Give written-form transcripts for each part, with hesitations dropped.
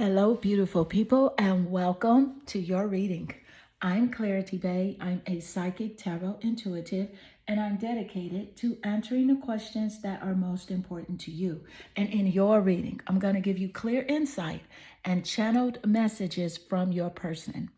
Hello, beautiful people, and welcome to your reading. I'm Clarity Bay. I'm a psychic tarot intuitive, and I'm dedicated to answering the questions that are most important to you. And in your reading, I'm going to give you clear insight and channeled messages from your person.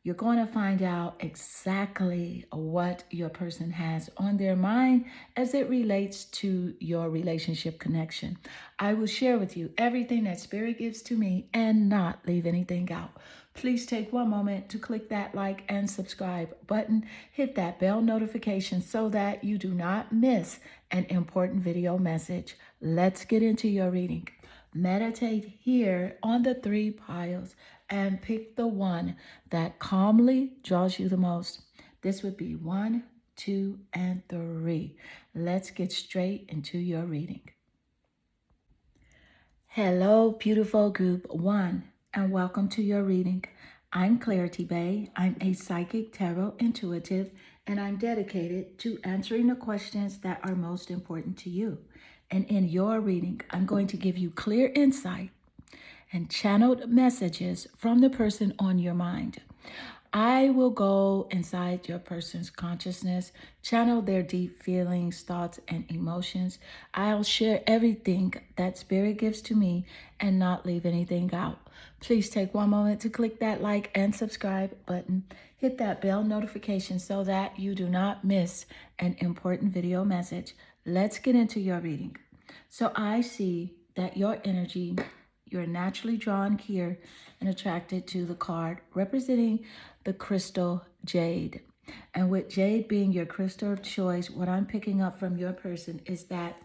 You're going to find out exactly what your person has on their mind as it relates to your relationship connection. I will share with you everything that Spirit gives to me and not leave anything out. Please take one moment to click that like and subscribe button. Hit that bell notification so that you do not miss an important video message. Let's get into your reading. Meditate here on the three piles and pick the one that calmly draws you the most. This would be 1, 2, and 3. Let's get straight into your reading. Hello, beautiful group 1, and welcome to your reading. I'm Clarity Bay. I'm a psychic tarot intuitive, and I'm dedicated to answering the questions that are most important to you. And in your reading, I'm going to give you clear insight and channeled messages from the person on your mind. I will go inside your person's consciousness, channel their deep feelings, thoughts, and emotions. I'll share everything that Spirit gives to me and not leave anything out. Please take one moment to click that like and subscribe button. Hit that bell notification so that you do not miss an important video message. Let's get into your reading. So I see that your energy, you're naturally drawn here and attracted to the card representing the crystal jade. And with jade being your crystal of choice, what I'm picking up from your person is that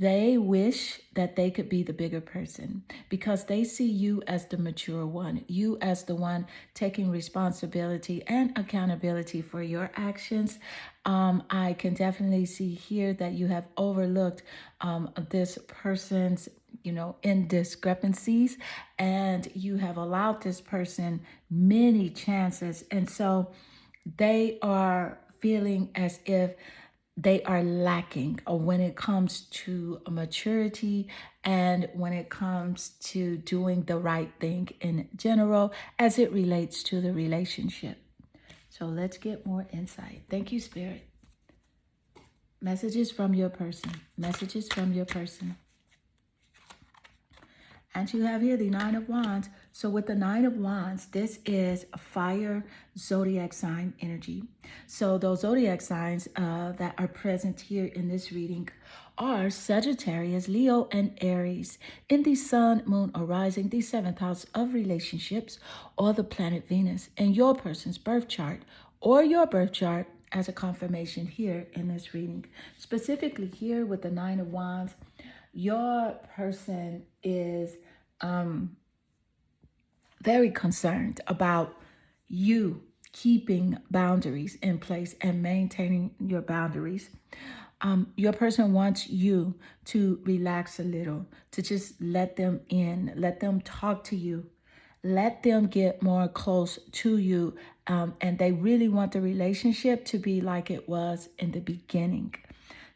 they wish that they could be the bigger person because they see you as the mature one, you as the one taking responsibility and accountability for your actions. I can definitely see here that you have overlooked this person's indiscrepancies, and you have allowed this person many chances. And so they are feeling as if they are lacking when it comes to maturity and when it comes to doing the right thing in general as it relates to the relationship. So let's get more insight. Thank you, Spirit. Messages from your person. Messages from your person. And you have here the 9 of Wands. So with the 9 of Wands, this is a fire zodiac sign energy. So those zodiac signs that are present here in this reading are Sagittarius, Leo, and Aries in the sun, moon, or rising, the 7th house of relationships, or the planet Venus in your person's birth chart or your birth chart as a confirmation here in this reading. Specifically here with the 9 of Wands, your person is very concerned about you keeping boundaries in place and maintaining your boundaries. Your person wants you to relax a little, to just let them in, let them talk to you, let them get more close to you. And they really want the relationship to be like it was in the beginning.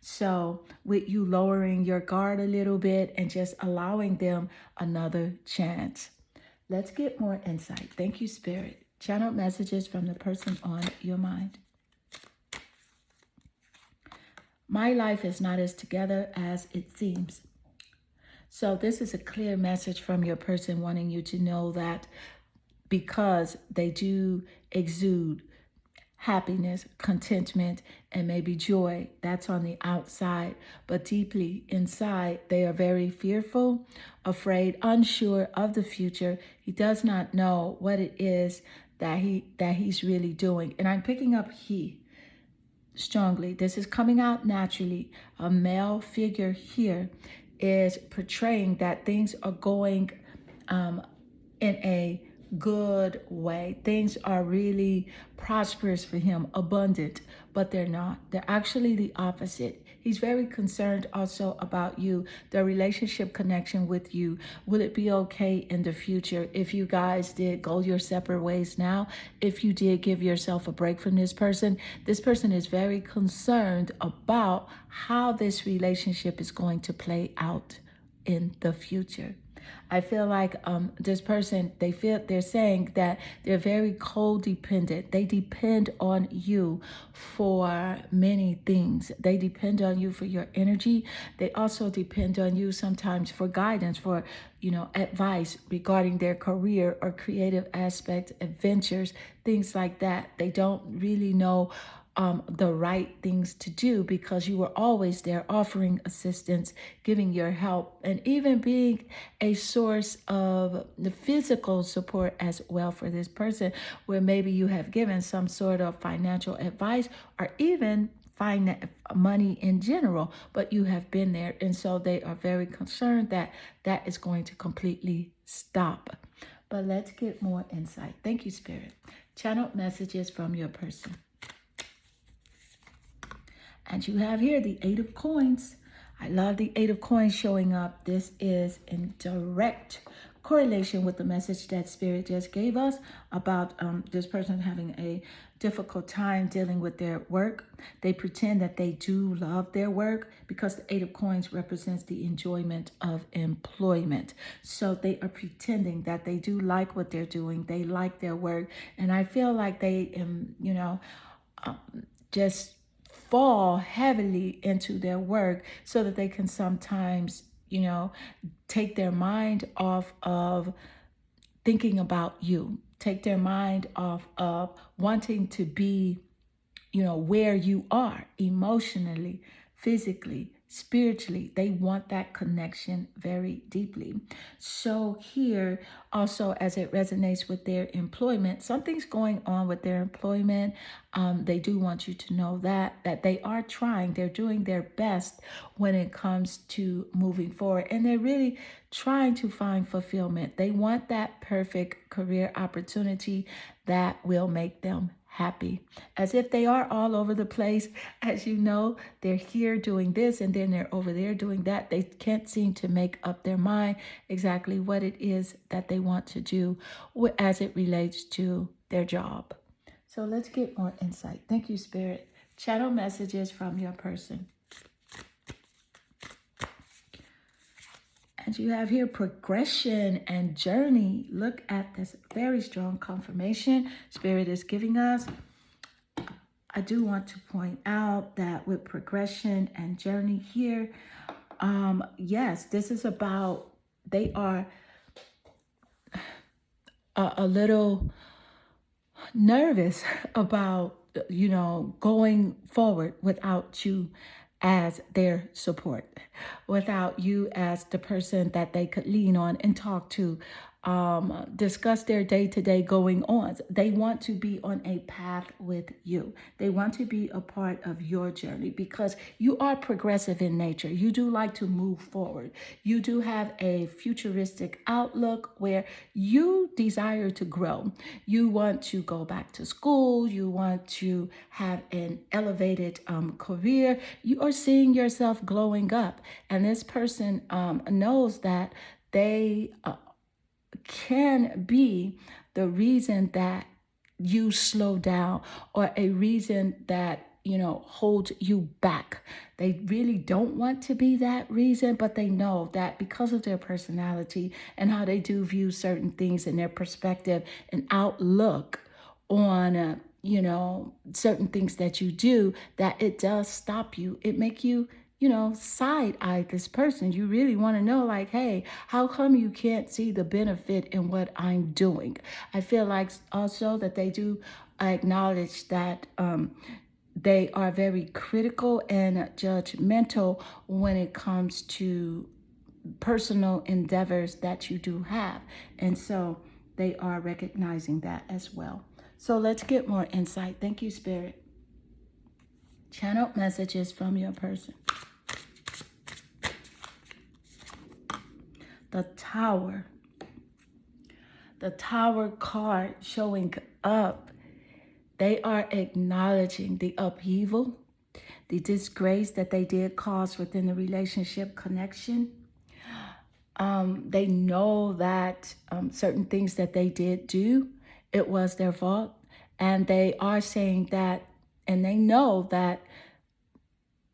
So with you lowering your guard a little bit and just allowing them another chance. Let's get more insight. Thank you, Spirit. Channel messages from the person on your mind. My life is not as together as it seems. So this is a clear message from your person wanting you to know that because they do exude happiness, contentment, and maybe joy, that's on the outside, but deeply inside, they are very fearful, afraid, unsure of the future. He does not know what it is that he's really doing. And I'm picking up he strongly. This is coming out naturally. A male figure here is portraying that things are going in a good way. Things are really prosperous for him, abundant, but they're not. They're actually the opposite. He's very concerned also about you, the relationship connection with you. Will it be okay in the future if you guys did go your separate ways now? If you did give yourself a break from this person is very concerned about how this relationship is going to play out in the future. I feel like this person, they're saying that they're very codependent. They depend on you for many things. They depend on you for your energy. They also depend on you sometimes for guidance, for advice regarding their career or creative aspects, adventures, things like that. They don't really know the right things to do because you were always there offering assistance, giving your help, and even being a source of the physical support as well for this person, where maybe you have given some sort of financial advice or even money in general, but you have been there. And so they are very concerned that that is going to completely stop. But let's get more insight. Thank you, Spirit. Channel messages from your person. And you have here the Eight of Coins. I love the Eight of Coins showing up. This is in direct correlation with the message that Spirit just gave us about this person having a difficult time dealing with their work. They pretend that they do love their work because the Eight of Coins represents the enjoyment of employment. So they are pretending that they do like what they're doing. They like their work. And I feel like they, just fall heavily into their work so that they can sometimes, take their mind off of thinking about you, take their mind off of wanting to be, where you are emotionally, physically, spiritually. They want that connection very deeply. So here also, as it resonates with their employment, something's going on with their employment. They do want you to know that they are trying, they're doing their best when it comes to moving forward, and they're really trying to find fulfillment. They want that perfect career opportunity that will make them happy, as if they are all over the place. As you know, they're here doing this and then they're over there doing that. They can't seem to make up their mind exactly what it is that they want to do as it relates to their job. So let's get more insight. Thank you, Spirit. Channel messages from your person. And you have here progression and journey. Look at this very strong confirmation Spirit is giving us. I do want to point out that with progression and journey here, yes, this is about, they are a little nervous about, going forward without you as their support, without you as the person that they could lean on and talk to, discuss their day-to-day going on. They want to be on a path with you. They want to be a part of your journey because you are progressive in nature. You do like to move forward. You do have a futuristic outlook where you desire to grow. You want to go back to school. You want to have an elevated career. You are seeing yourself glowing up. And this person knows that they can be the reason that you slow down, or a reason that hold you back. They really don't want to be that reason, but they know that because of their personality and how they do view certain things and their perspective and outlook on certain things that you do, that it does stop you. It make you side eye this person. You really want to know, like, hey, how come you can't see the benefit in what I'm doing? I feel like also that they do acknowledge that they are very critical and judgmental when it comes to personal endeavors that you do have. And so they are recognizing that as well. So let's get more insight. Thank you, Spirit. Channel messages from your person. The Tower. The Tower card showing up. They are acknowledging the upheaval, the disgrace that they did cause within the relationship connection. They know that certain things that they did do, it was their fault. And they are saying that, and they know that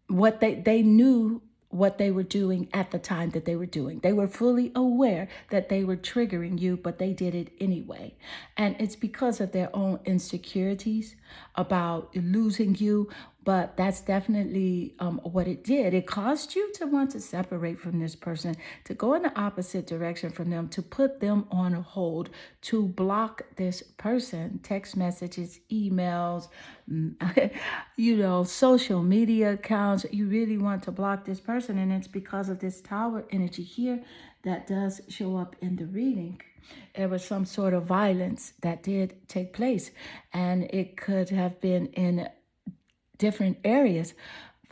what they knew what they were doing at the time that they were doing. They were fully aware that they were triggering you, but they did it anyway. And it's because of their own insecurities about losing you. But that's definitely what it did. It caused you to want to separate from this person, to go in the opposite direction from them, to put them on hold, to block this person, text messages, emails, social media accounts. You really want to block this person. And it's because of this tower energy here that does show up in the reading. There was some sort of violence that did take place, and it could have been in different areas.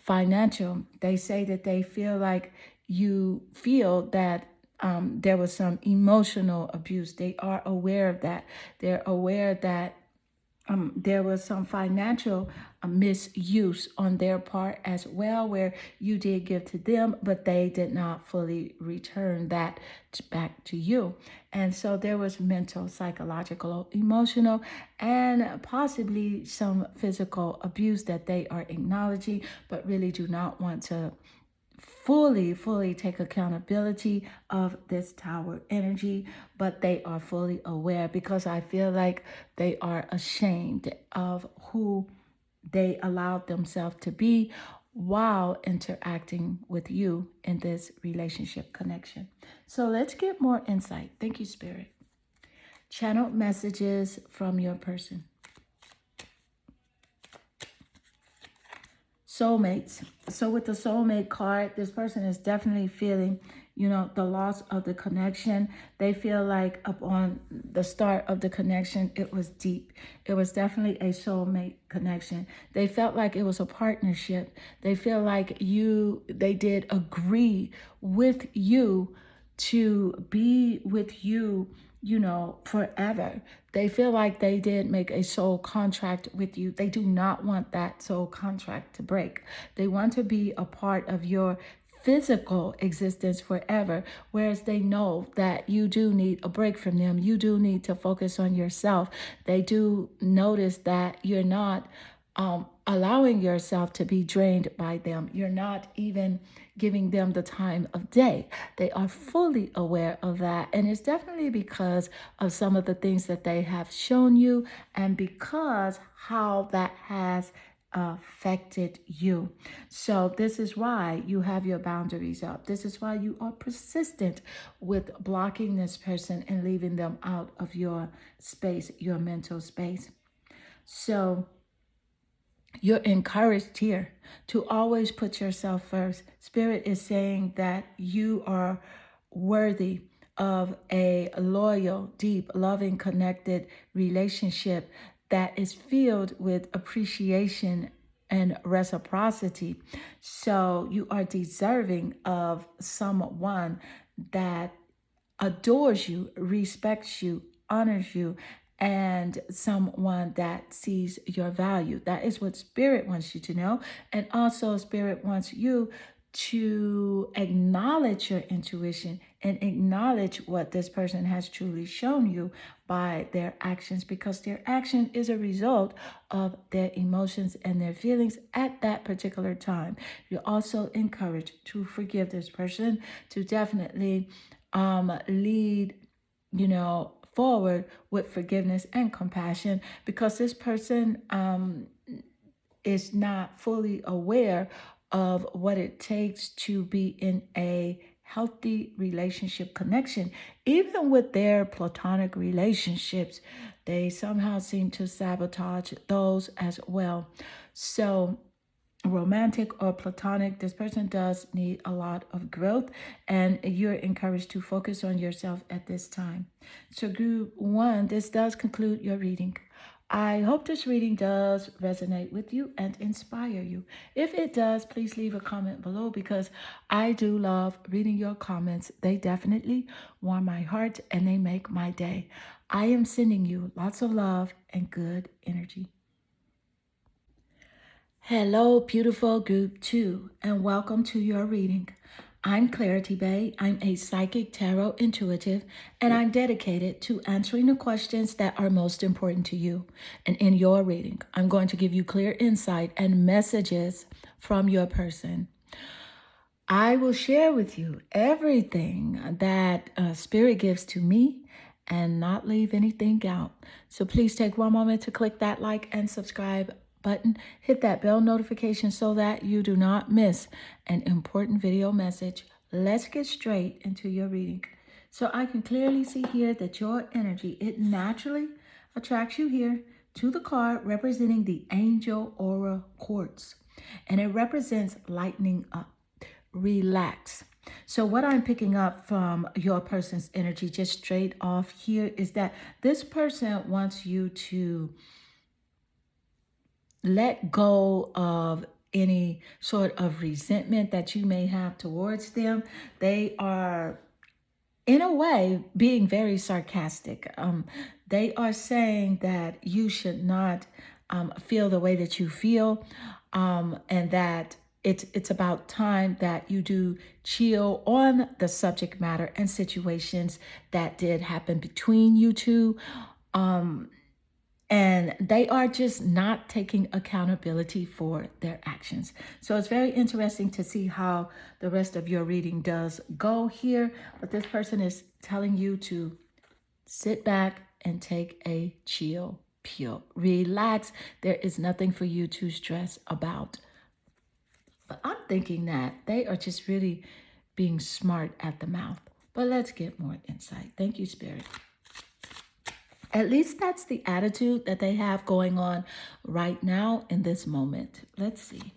Financial, they say that they feel like you feel that there was some emotional abuse. They are aware of that. They're aware that there was some financial misuse on their part as well, where you did give to them, but they did not fully return that back to you. And so there was mental, psychological, emotional, and possibly some physical abuse that they are acknowledging, but really do not want to fully take accountability of this tower energy, but they are fully aware, because I feel like they are ashamed of who they allowed themselves to be while interacting with you in this relationship connection. So let's get more insight. Thank you, Spirit. Channel messages from your person. Soulmates. So with the soulmate card, this person is definitely feeling, the loss of the connection. They feel like upon the start of the connection, it was deep. It was definitely a soulmate connection. They felt like it was a partnership. They feel like they did agree with you to be with you, forever. They feel like they did make a soul contract with you. They do not want that soul contract to break. They want to be a part of your physical existence forever, whereas they know that you do need a break from them. You do need to focus on yourself. They do notice that you're not allowing yourself to be drained by them. You're not even giving them the time of day. They are fully aware of that. And it's definitely because of some of the things that they have shown you, and because how that has affected you. So this is why you have your boundaries up. This is why you are persistent with blocking this person and leaving them out of your space, your mental space. So you're encouraged here to always put yourself first. Spirit is saying that you are worthy of a loyal, deep, loving, connected relationship that is filled with appreciation and reciprocity. So you are deserving of someone that adores you, respects you, honors you, and someone that sees your value. That is what Spirit wants you to know. And also Spirit wants you to acknowledge your intuition and acknowledge what this person has truly shown you by their actions, because their action is a result of their emotions and their feelings at that particular time. You're also encouraged to forgive this person, to definitely lead, forward with forgiveness and compassion, because this person is not fully aware of what it takes to be in a healthy relationship connection. Even with their platonic relationships, they somehow seem to sabotage those as well. So romantic or platonic, this person does need a lot of growth, and you're encouraged to focus on yourself at this time. So group 1, this does conclude your reading. I hope this reading does resonate with you and inspire you. If it does, please leave a comment below, because I do love reading your comments. They definitely warm my heart and they make my day. I am sending you lots of love and good energy. Hello, beautiful group 2, and welcome to your reading. I'm Clarity Bay. I'm a psychic tarot intuitive, and I'm dedicated to answering the questions that are most important to you. And in your reading, I'm going to give you clear insight and messages from your person. I will share with you everything that Spirit gives to me and not leave anything out. So please take one moment to click that like and subscribe button. Hit that bell notification so that you do not miss an important video message. Let's get straight into your reading. So I can clearly see here that your energy, it naturally attracts you here to the card representing the Angel Aura Quartz. And it represents lightening up. Relax. So what I'm picking up from your person's energy just straight off here is that this person wants you to let go of any sort of resentment that you may have towards them. They are, in a way, being very sarcastic. They are saying that you should not feel the way that you feel, and that it's about time that you do chill on the subject matter and situations that did happen between you two. And they are just not taking accountability for their actions. So it's very interesting to see how the rest of your reading does go here. But this person is telling you to sit back and take a chill pill. Relax. There is nothing for you to stress about. But I'm thinking that they are just really being smart at the mouth. But let's get more insight. Thank you, Spirit. At least that's the attitude that they have going on right now in this moment. Let's see.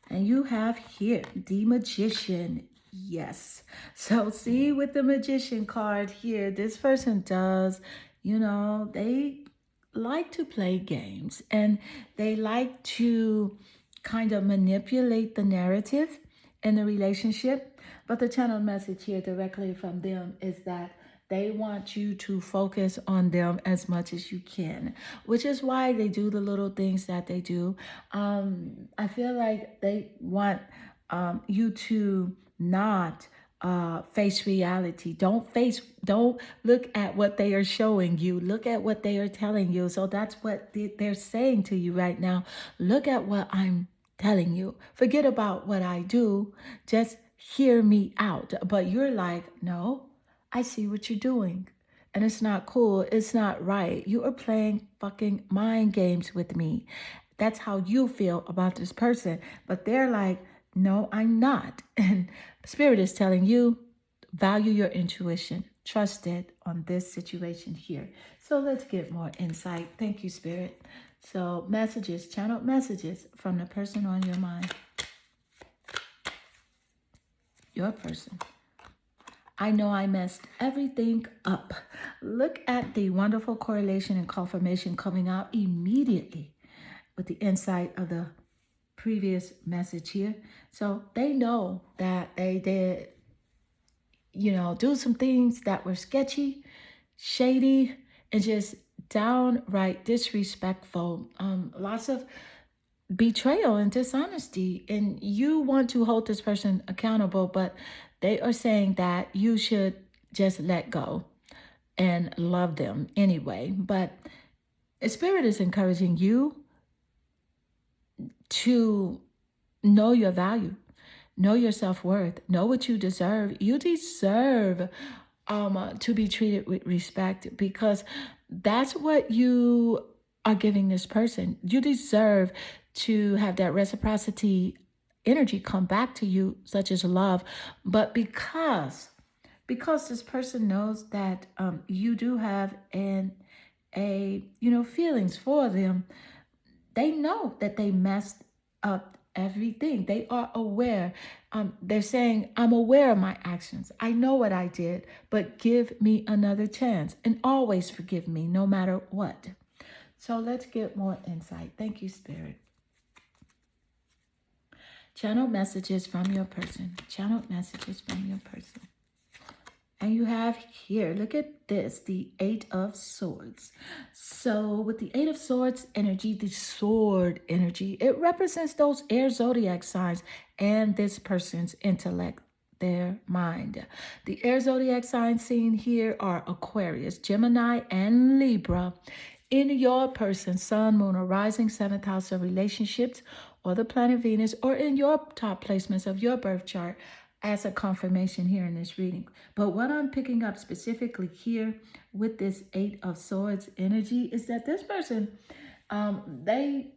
And you have here the Magician. Yes. So see, with the Magician card here, this person does, they like to play games and they like to kind of manipulate the narrative in the relationship. But the channel message here directly from them is that they want you to focus on them as much as you can, which is why they do the little things that they do. I feel like they want you to not face reality. Don't look at what they are showing you. Look at what they are telling you. So that's what they're saying to you right now. Look at what I'm telling you. Forget about what I do. Just hear me out. But you're like, no, I see what you're doing. And it's not cool. It's not right. You are playing fucking mind games with me. That's how you feel about this person. But they're like, no, I'm not. And Spirit is telling you, value your intuition. Trust it on this situation here. So let's get more insight. Thank you, Spirit. So messages, channeled messages from the person on your mind. Your person. I know I messed everything up. Look at the wonderful correlation and confirmation coming out immediately with the insight of the previous message here. So they know that they did, do some things that were sketchy, shady, and just downright disrespectful. Lots of betrayal and dishonesty. And you want to hold this person accountable, but they are saying that you should just let go and love them anyway. But Spirit is encouraging you to know your value, know your self-worth, know what you deserve. You deserve to be treated with respect, because that's what you are giving this person. You deserve to have that reciprocity energy come back to you, such as love. But because this person knows that you do have feelings for them, they know that they messed up everything. They are aware. They're saying, I'm aware of my actions. I know what I did, but give me another chance and always forgive me no matter what. So let's get more insight. Thank you, Spirit. Channel messages from your person. Channel messages from your person. And you have here, look at this, the 8 of Swords. So with the 8 of Swords energy, the sword energy, it represents those air zodiac signs and this person's intellect, their mind. The air zodiac signs seen here are Aquarius, Gemini, and Libra. In your person, Sun, Moon, or Rising, 7th house of relationships, or the planet Venus or in your top placements of your birth chart as a confirmation here in this reading. But what I'm picking up specifically here with this Eight of Swords energy is that this person, they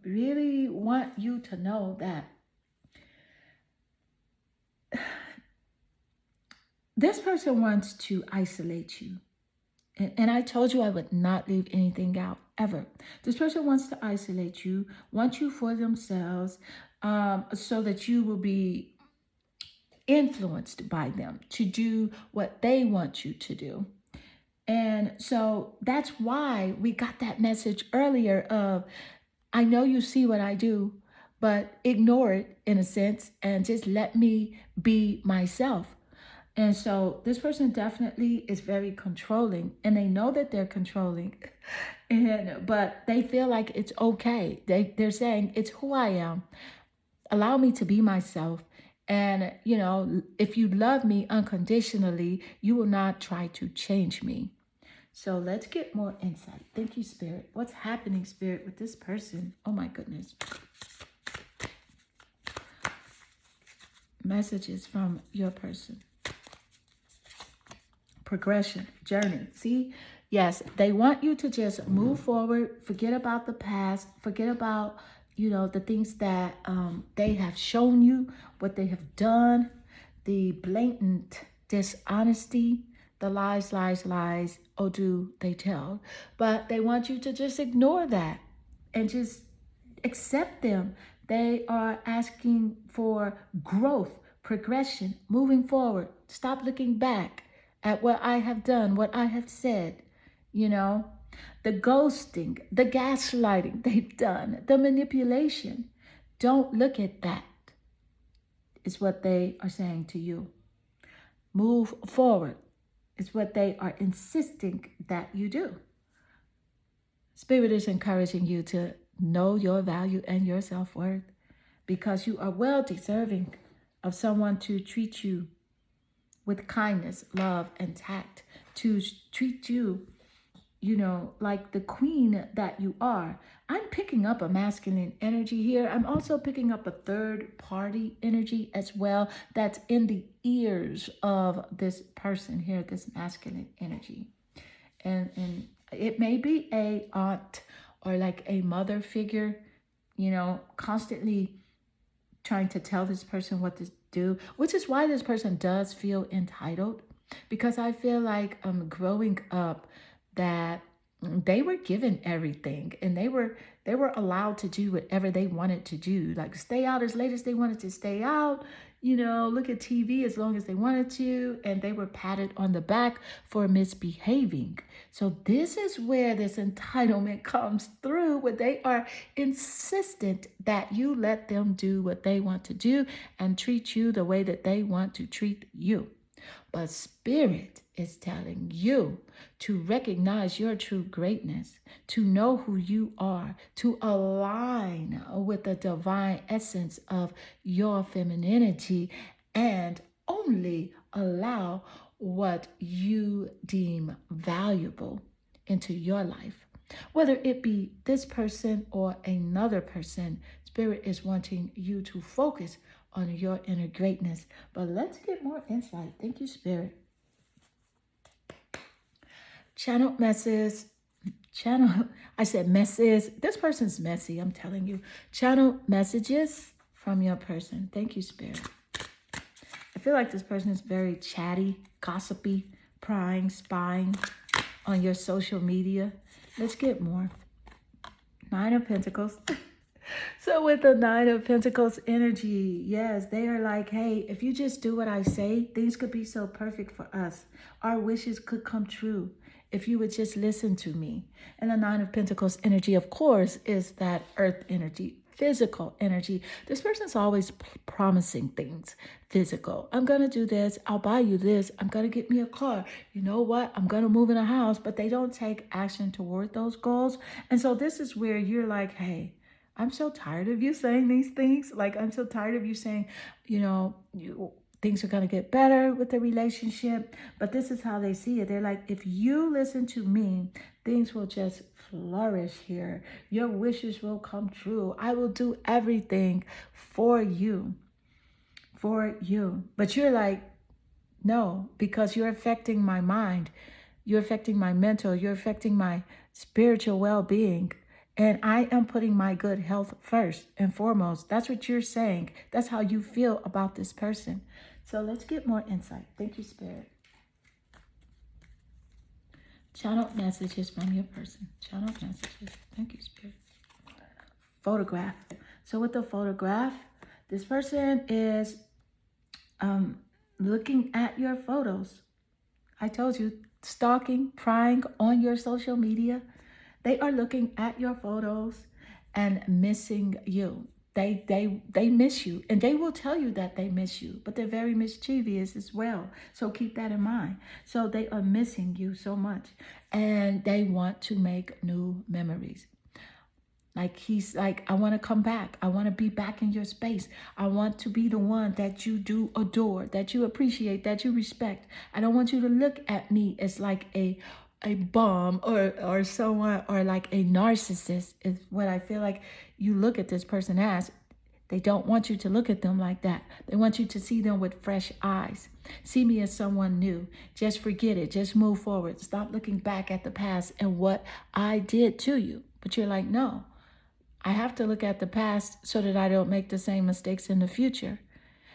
really want you to know that this person wants to isolate you. And I told you I would not leave anything out, ever. This person wants to isolate you, want you for themselves, so that you will be influenced by them to do what they want you to do. And so that's why we got that message earlier of, I know you see what I do, but ignore it in a sense and just let me be myself. And so this person definitely is very controlling, and they know that they're controlling, but they feel like it's okay. They're saying, it's who I am. Allow me to be myself. And, if you love me unconditionally, you will not try to change me. So let's get more insight. Thank you, Spirit. What's happening, Spirit, with this person? Oh, my goodness. Messages from your person. Progression, journey. See, yes, they want you to just move forward, forget about the past, forget about, the things that they have shown you, what they have done, the blatant dishonesty, the lies, oh, do they tell. But they want you to just ignore that and just accept them. They are asking for growth, progression, moving forward. Stop looking back at what I have done, what I have said, the ghosting, the gaslighting they've done, the manipulation. Don't look at that, is what they are saying to you. Move forward is what they are insisting that you do. Spirit is encouraging you to know your value and your self-worth, because you are well deserving of someone to treat you with kindness, love, and tact, to treat you, like the queen that you are. I'm picking up a masculine energy here. I'm also picking up a third party energy as well that's in the ears of this person here, this masculine energy. And it may be a aunt or like a mother figure, constantly trying to tell this person what to do, which is why this person does feel entitled, because I feel like growing up that they were given everything, and they were allowed to do whatever they wanted to do, like stay out as late as they wanted to stay out, look at TV as long as they wanted to, and they were patted on the back for misbehaving. So this is where this entitlement comes through, where they are insistent that you let them do what they want to do and treat you the way that they want to treat you. But Spirit is telling you to recognize your true greatness, to know who you are, to align with the divine essence of your femininity, and only allow what you deem valuable into your life. Whether it be this person or another person, Spirit is wanting you to focus on your inner greatness. But let's get more insight. Thank you, Spirit. Channel messes. I said messes. This person's messy, I'm telling you. Channel messages from your person. Thank you, Spirit. I feel like this person is very chatty, gossipy, prying, spying on your social media. Let's get more. Nine of Pentacles. So with the Nine of Pentacles energy, yes, they are like, hey, if you just do what I say, things could be so perfect for us. Our wishes could come true if you would just listen to me. And the Nine of Pentacles energy, of course, is that earth energy, physical energy. This person's always promising things physical. I'm going to do this. I'll buy you this. I'm going to get me a car. You know what? I'm going to move in a house. But they don't take action toward those goals. And so this is where you're like, hey, I'm so tired of you saying these things. Like, I'm so tired of you saying, things are going to get better with the relationship. But this is how they see it. They're like, if you listen to me, things will just flourish here. Your wishes will come true. I will do everything for you. For you. But you're like, no, because you're affecting my mind. You're affecting my mental. You're affecting my spiritual well-being. And I am putting my good health first and foremost. That's what you're saying. That's how you feel about this person. So let's get more insight. Thank you, Spirit. Channel messages from your person. Channel messages. Thank you, Spirit. Photograph. So with the photograph, this person is looking at your photos. I told you, stalking, prying on your social media. They are looking at your photos and missing you. They miss you, and they will tell you that they miss you, but they're very mischievous as well. So keep that in mind. So they are missing you so much, and they want to make new memories. Like he's like, I want to come back. I want to be back in your space. I want to be the one that you do adore, that you appreciate, that you respect. I don't want you to look at me as like a bum or someone, or like a narcissist is what I feel like you look at this person as. They don't want you to look at them like that. They want you to see them with fresh eyes. See me as someone new. Just forget it. Just move forward. Stop looking back at the past and what I did to you. But you're like, no, I have to look at the past so that I don't make the same mistakes in the future.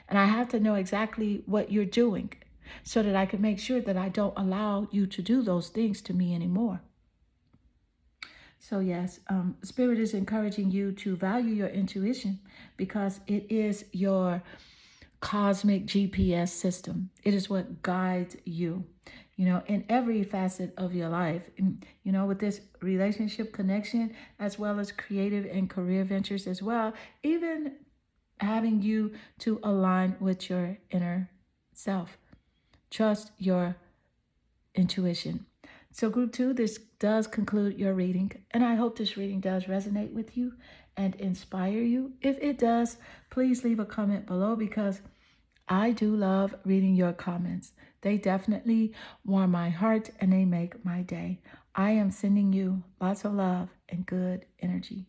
And I have to know exactly what you're doing so that I can make sure that I don't allow you to do those things to me anymore. So yes, Spirit is encouraging you to value your intuition because it is your cosmic GPS system. It is what guides you, in every facet of your life. And, with this relationship connection, as well as creative and career ventures as well, even having you to align with your inner self. Trust your intuition. So group 2, this does conclude your reading, and I hope this reading does resonate with you and inspire you. If it does, please leave a comment below because I do love reading your comments. They definitely warm my heart and they make my day. I am sending you lots of love and good energy.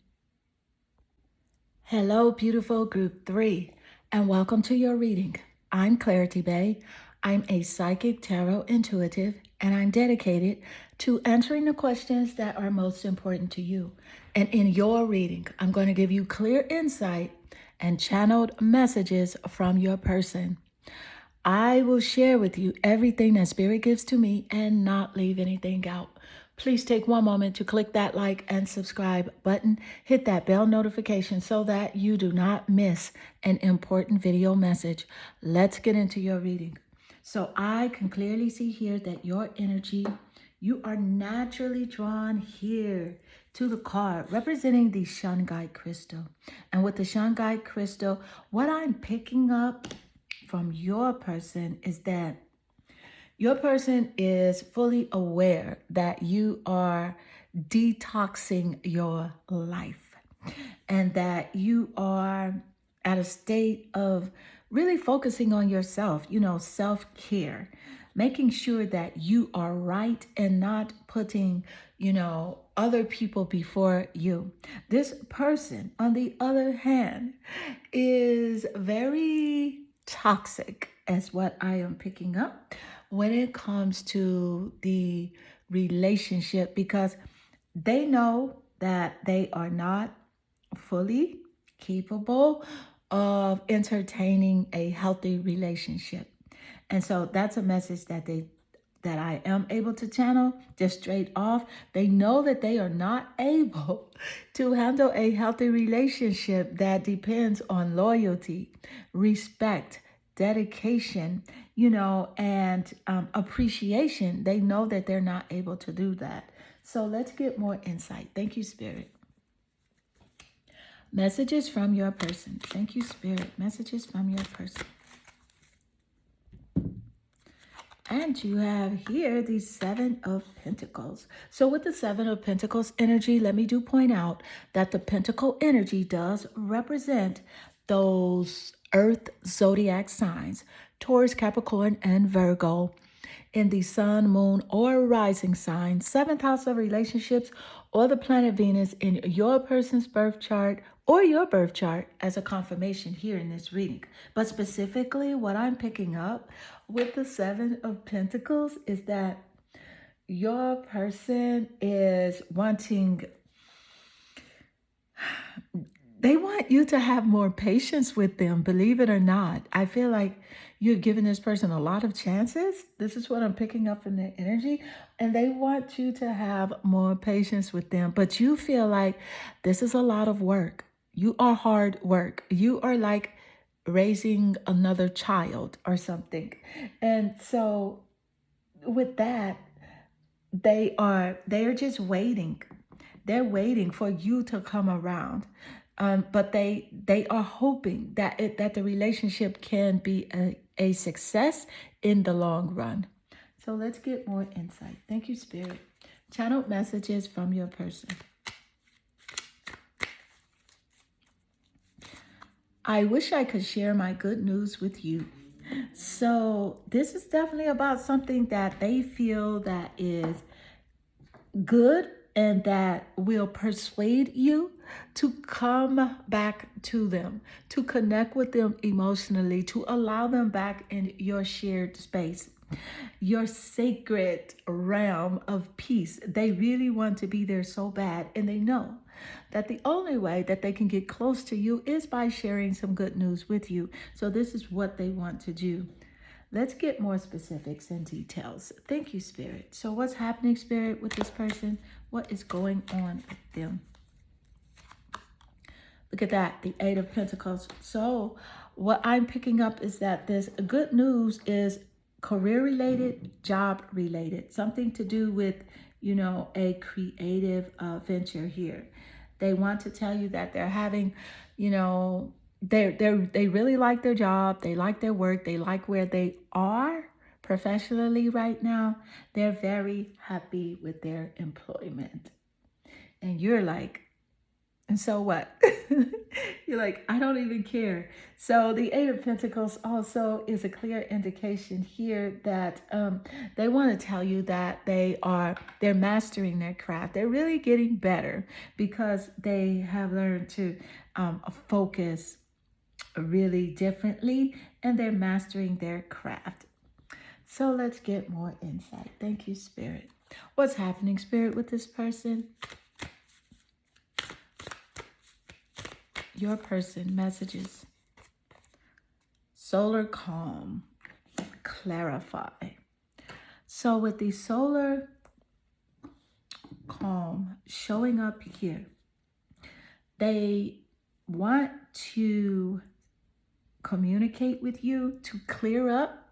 Hello, beautiful group 3, and welcome to your reading. I'm Clarity Bay. I'm a psychic tarot intuitive, and I'm dedicated to answering the questions that are most important to you. And in your reading, I'm going to give you clear insight and channeled messages from your person. I will share with you everything that Spirit gives to me and not leave anything out. Please take one moment to click that like and subscribe button. Hit that bell notification so that you do not miss an important video message. Let's get into your reading. So I can clearly see here that your energy, you are naturally drawn here to the card representing the Shungite crystal. And with the Shungite crystal, what I'm picking up from your person is that your person is fully aware that you are detoxing your life and that you are at a state of really focusing on yourself, self-care, making sure that you are right and not putting, other people before you. This person, on the other hand, is very toxic, as what I am picking up when it comes to the relationship, because they know that they are not fully capable of entertaining a healthy relationship. And so that's a message that I am able to channel just straight off. They know that they are not able to handle a healthy relationship that depends on loyalty, respect, dedication, and appreciation. They know that they're not able to do that. So let's get more insight. Thank you, Spirit. Messages from your person. Thank you, Spirit. Messages from your person. And you have here the 7 of Pentacles. So with the 7 of Pentacles energy, let me point out that the Pentacle energy does represent those earth zodiac signs, Taurus, Capricorn, and Virgo. In the sun, moon, or rising sign, seventh house of relationships, or the planet Venus in your person's birth chart or your birth chart as a confirmation here in this reading. But specifically, what I'm picking up with the Seven of Pentacles is that your person is wanting, they want you to have more patience with them, believe it or not. I feel like you're giving this person a lot of chances. This is what I'm picking up from their energy. And they want you to have more patience with them. But you feel like this is a lot of work. You are hard work. You are like raising another child or something. And so with that, they're just waiting. They're waiting for you to come around. But they are hoping that the relationship can be a success in the long run. So let's get more insight. Thank you, Spirit. Channeled messages from your person. I wish I could share my good news with you. So this is definitely about something that they feel that is good and that will persuade you to come back to them, to connect with them emotionally, to allow them back in your shared space, your sacred realm of peace. They really want to be there so bad, and they know that the only way that they can get close to you is by sharing some good news with you. So this is what they want to do. Let's get more specifics and details. Thank you, Spirit. So what's happening, Spirit, with this person? What is going on with them? Look at that, the Eight of Pentacles. So what I'm picking up is that this good news is career-related, job-related, something to do with, a creative venture here. They want to tell you that they're having, they really like their job, they like their work, they like where they are professionally right now. They're very happy with their employment. And you're like, and so what? You're like, I don't even care. So the Eight of Pentacles also is a clear indication here that they want to tell you that they're mastering their craft. They're really getting better because they have learned to focus really differently, and they're mastering their craft. So let's get more insight. Thank you, Spirit. What's happening, Spirit, with this person? Your person, messages. Solar calm, clarify. So with the solar calm showing up here, they want to communicate with you to clear up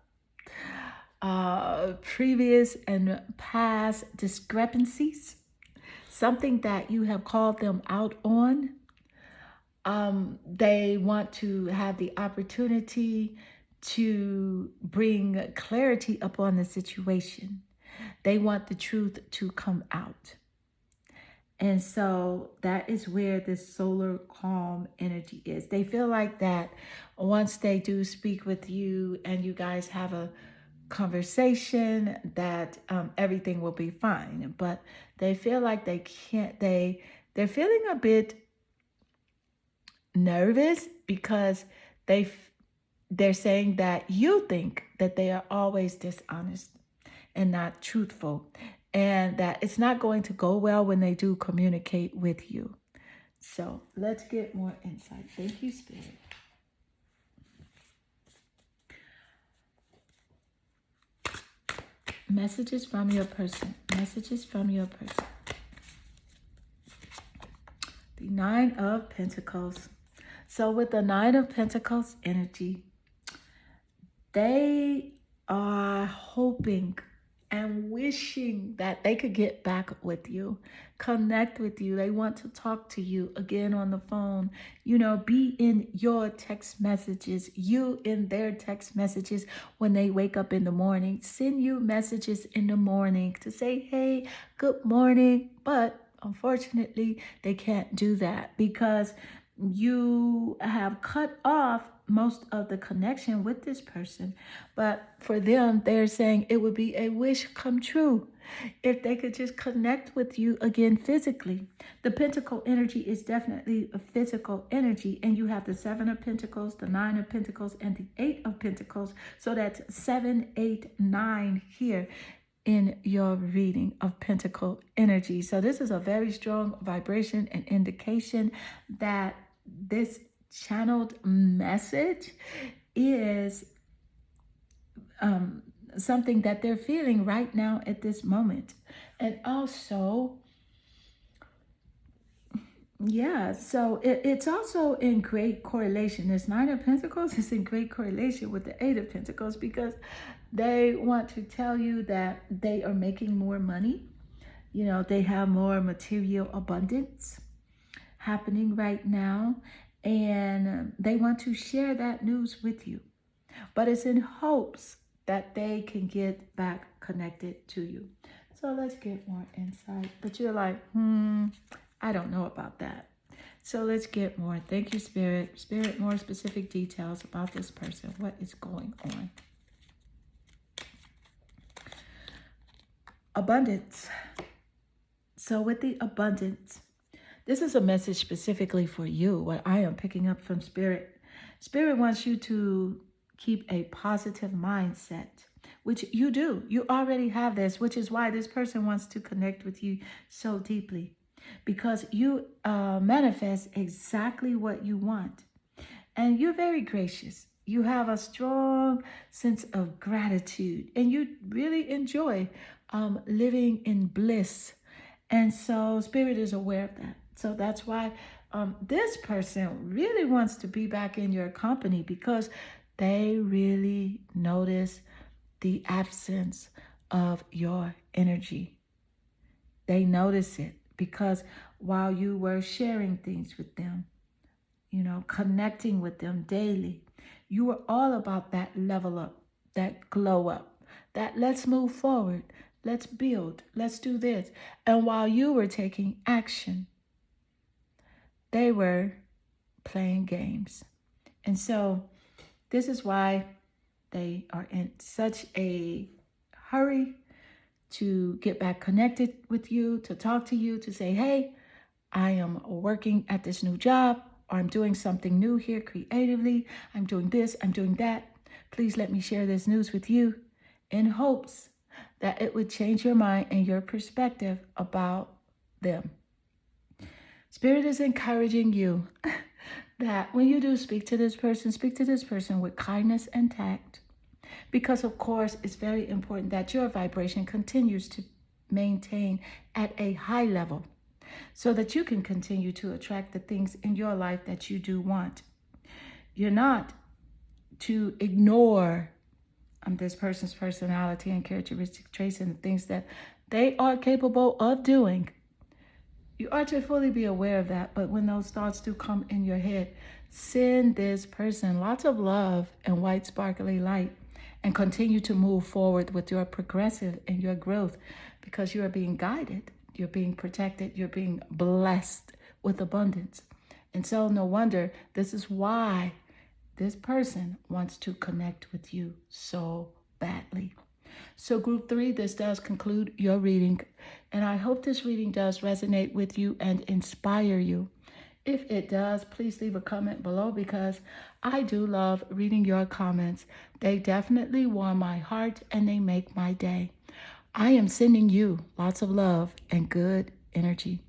previous and past discrepancies, something that you have called them out on. They want to have the opportunity to bring clarity upon the situation. They want the truth to come out. And so that is where this solar calm energy is. They feel like that once they do speak with you and you guys have a conversation, that everything will be fine. But they feel like they can't, they're feeling a bit nervous because they're saying that you think that they are always dishonest and not truthful, and that it's not going to go well when they do communicate with you. So let's get more insight. Thank you, Spirit. Messages from your person. Messages from your person. The Nine of Pentacles. So with the Nine of Pentacles energy, they are hoping and wishing that they could get back with you, connect with you. They want to talk to you again on the phone, be in your text messages, you in their text messages when they wake up in the morning, send you messages in the morning to say, hey, good morning. But unfortunately, they can't do that because you have cut off most of the connection with this person. But for them, they're saying it would be a wish come true if they could just connect with you again physically. The Pentacle energy is definitely a physical energy, and you have the Seven of Pentacles, the Nine of Pentacles, and the Eight of Pentacles. So that's 7, 8, 9 here in your reading of Pentacle energy. So this is a very strong vibration and indication that this channeled message is something that they're feeling right now at this moment. And also, yeah, so it's also in great correlation. This Nine of Pentacles is in great correlation with the Eight of Pentacles, because they want to tell you that they are making more money. You know, they have more material abundance happening right now, and they want to share that news with you. But it's in hopes that they can get back connected to you. So let's get more insight. But you're like, I don't know about that. So let's get more. Thank you, Spirit. Spirit, more specific details about this person. What is going on? Abundance. So with the abundance, this is a message specifically for you. What I am picking up from Spirit. Spirit wants you to keep a positive mindset, which you do. You already have this, which is why this person wants to connect with you so deeply, because you manifest exactly what you want. And you're very gracious. You have a strong sense of gratitude, and you really enjoy living in bliss. And so Spirit is aware of that. So that's why this person really wants to be back in your company, because they really notice the absence of your energy. They notice it because while you were sharing things with them, you know, connecting with them daily, you were all about that level up, that glow up, that let's move forward, let's build, let's do this. And while you were taking action, they were playing games. And so this is why they are in such a hurry to get back connected with you, to talk to you, to say, hey, I am working at this new job, or I'm doing something new here creatively. I'm doing this, I'm doing that. Please let me share this news with you, in hopes that it would change your mind and your perspective about them. Spirit is encouraging you that when you do speak to this person with kindness and tact, because of course it's very important that your vibration continues to maintain at a high level, so that you can continue to attract the things in your life that you do want. You're not to ignore this person's personality and characteristic traits and the things that they are capable of doing. You are to fully be aware of that. But when those thoughts do come in your head, send this person lots of love and white sparkly light, and continue to move forward with your progressive and your growth, because you are being guided, you're being protected, you're being blessed with abundance. And so no wonder this is why this person wants to connect with you so badly. So group 3, this does conclude your reading. And I hope this reading does resonate with you and inspire you. If it does, please leave a comment below, because I do love reading your comments. They definitely warm my heart and they make my day. I am sending you lots of love and good energy.